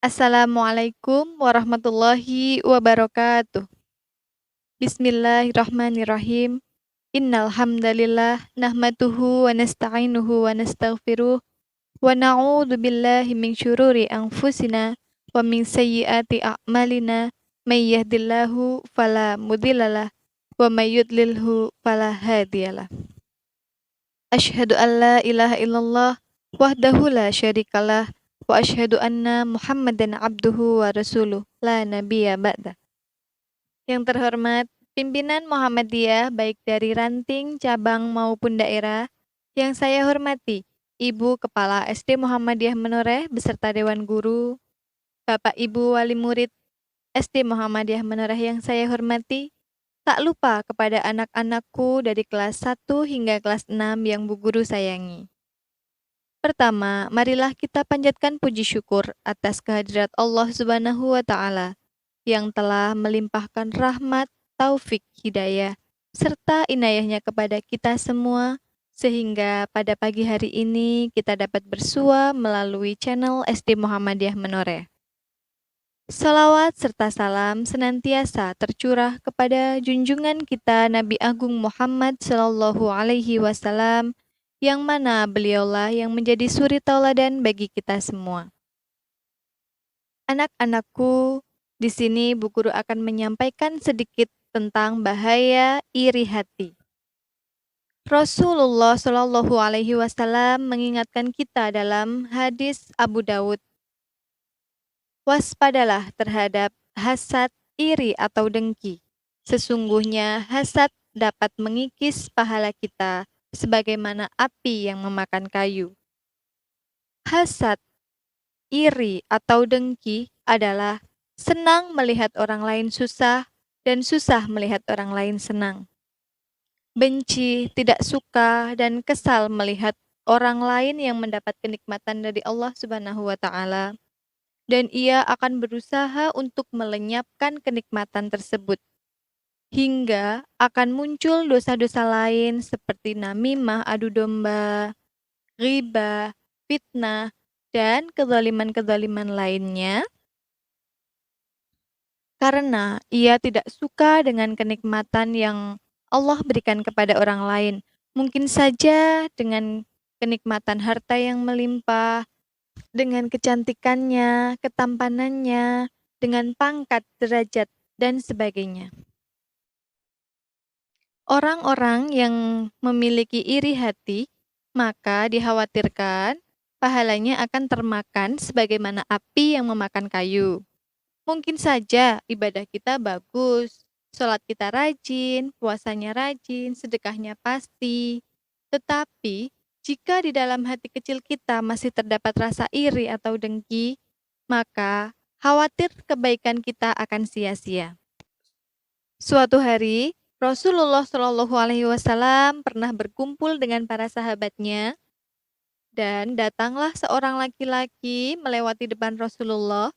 Assalamualaikum warahmatullahi wabarakatuh. Bismillahirrahmanirrahim. Innal hamdalillah nahmaduhu wa nasta'inuhu wa nastaghfiruh wa na'udzu billahi min syururi anfusina wa min sayyiati a'malina may yahdihillahu fala mudhillalah wa may yudlilhu fala hadiyalah. Asyhadu an la ilaha illallah wahdahu la syarikalah wa asyhadu anna Muhammadan abduhu wa rasuluh la nabiyya ba'da. Yang terhormat pimpinan Muhammadiyah baik dari ranting, cabang maupun daerah, yang saya hormati Ibu Kepala SD Muhammadiyah Menoreh beserta Dewan Guru, Bapak Ibu Wali Murid SD Muhammadiyah Menoreh yang saya hormati, tak lupa kepada anak-anakku dari kelas 1 hingga kelas 6 yang Bu Guru sayangi. Pertama, marilah kita panjatkan puji syukur atas kehadirat Allah Subhanahu wa Ta'ala yang telah melimpahkan rahmat, taufik, hidayah, serta inayahnya kepada kita semua, sehingga pada pagi hari ini kita dapat bersua melalui channel SD Muhammadiyah Menoreh. Salawat serta salam senantiasa tercurah kepada junjungan kita Nabi Agung Muhammad Sallallahu Alaihi Wasallam, yang mana beliaulah yang menjadi suri tauladan bagi kita semua. Anak-anakku, di sini Bu Guru akan menyampaikan sedikit tentang bahaya iri hati. Rasulullah Shallallahu Alaihi Wasallam mengingatkan kita dalam hadis Abu Dawud, waspadalah terhadap hasad, iri atau dengki. Sesungguhnya hasad dapat mengikis pahala kita sebagaimana api yang memakan kayu. Hasad, iri atau dengki adalah senang melihat orang lain susah dan susah melihat orang lain senang. Benci, tidak suka, dan kesal melihat orang lain yang mendapat kenikmatan dari Allah Subhanahu wa Ta'ala, dan ia akan berusaha untuk melenyapkan kenikmatan tersebut, hingga akan muncul dosa-dosa lain seperti namimah, adu domba, ghibah, fitnah, dan kezaliman-kezaliman lainnya, karena ia tidak suka dengan kenikmatan yang Allah berikan kepada orang lain. Mungkin saja dengan kenikmatan harta yang melimpah, dengan kecantikannya, ketampanannya, dengan pangkat, derajat, dan sebagainya. Orang-orang yang memiliki iri hati, maka dikhawatirkan pahalanya akan termakan sebagaimana api yang memakan kayu. Mungkin saja ibadah kita bagus, sholat kita rajin, puasanya rajin, sedekahnya pasti. Tetapi, jika di dalam hati kecil kita masih terdapat rasa iri atau dengki, maka khawatir kebaikan kita akan sia-sia. Suatu hari, Rasulullah Shallallahu Alaihi Wasallam pernah berkumpul dengan para sahabatnya, dan datanglah seorang laki-laki melewati depan Rasulullah.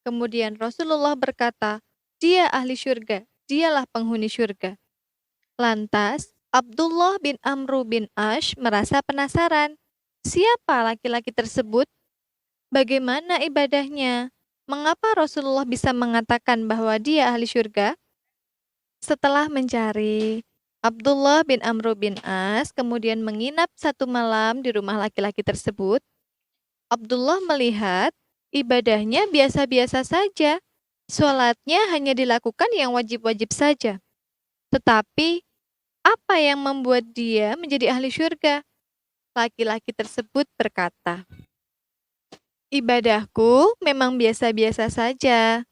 Kemudian Rasulullah berkata, "Dia ahli syurga, dialah penghuni syurga." Lantas, Abdullah bin Amru bin Ash merasa penasaran. Siapa laki-laki tersebut? Bagaimana ibadahnya? Mengapa Rasulullah bisa mengatakan bahwa dia ahli syurga? Setelah mencari, Abdullah bin Amru bin As kemudian menginap satu malam di rumah laki-laki tersebut. Abdullah melihat ibadahnya biasa-biasa saja. Sholatnya hanya dilakukan yang wajib-wajib saja. Tetapi, apa yang membuat dia menjadi ahli syurga? Laki-laki tersebut berkata, "Ibadahku memang biasa-biasa saja.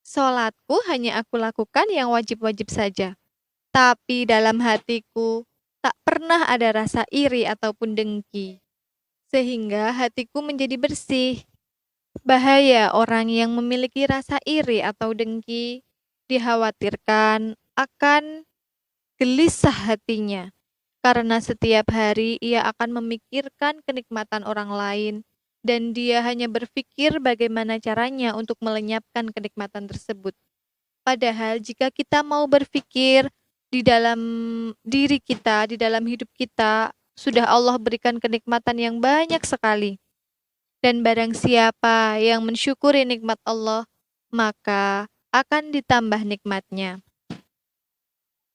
Sholatku hanya aku lakukan yang wajib-wajib saja. Tapi dalam hatiku tak pernah ada rasa iri ataupun dengki. Sehingga hatiku menjadi bersih." Bahaya orang yang memiliki rasa iri atau dengki, dikhawatirkan akan gelisah hatinya, karena setiap hari ia akan memikirkan kenikmatan orang lain, dan dia hanya berpikir bagaimana caranya untuk melenyapkan kenikmatan tersebut. Padahal jika kita mau berpikir di dalam diri kita, di dalam hidup kita, sudah Allah berikan kenikmatan yang banyak sekali. Dan barang siapa yang mensyukuri nikmat Allah, maka akan ditambah nikmatnya.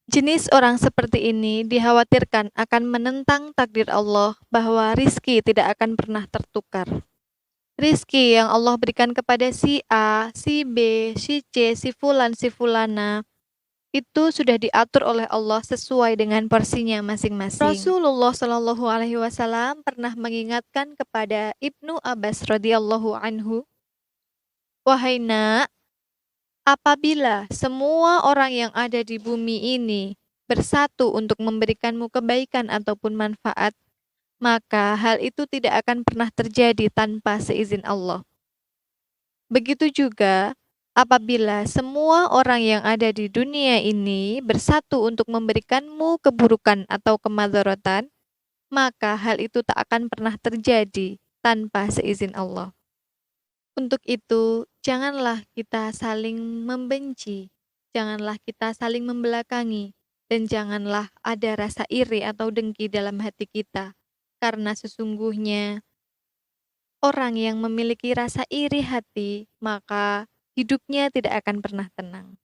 Jenis orang seperti ini dikhawatirkan akan menentang takdir Allah bahwa rizki tidak akan pernah tertukar. Rizki yang Allah berikan kepada si A, si B, si C, si Fulan, si Fulana, itu sudah diatur oleh Allah sesuai dengan porsinya masing-masing. Rasulullah Shallallahu Alaihi Wasallam pernah mengingatkan kepada Ibnu Abbas radhiyallahu anhu, "Wahai nak, apabila semua orang yang ada di bumi ini bersatu untuk memberikanmu kebaikan ataupun manfaat, maka hal itu tidak akan pernah terjadi tanpa seizin Allah. Begitu juga apabila semua orang yang ada di dunia ini bersatu untuk memberikanmu keburukan atau kemadharatan, maka hal itu tak akan pernah terjadi tanpa seizin Allah. Untuk itu, janganlah kita saling membenci, janganlah kita saling membelakangi, dan janganlah ada rasa iri atau dengki dalam hati kita, karena sesungguhnya orang yang memiliki rasa iri hati, maka hidupnya tidak akan pernah tenang.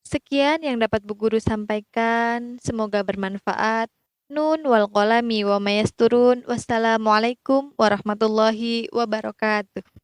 Sekian yang dapat Bu Guru sampaikan, semoga bermanfaat. Nun wal qalami wa mayasturun. Wassalamualaikum warahmatullahi wabarakatuh.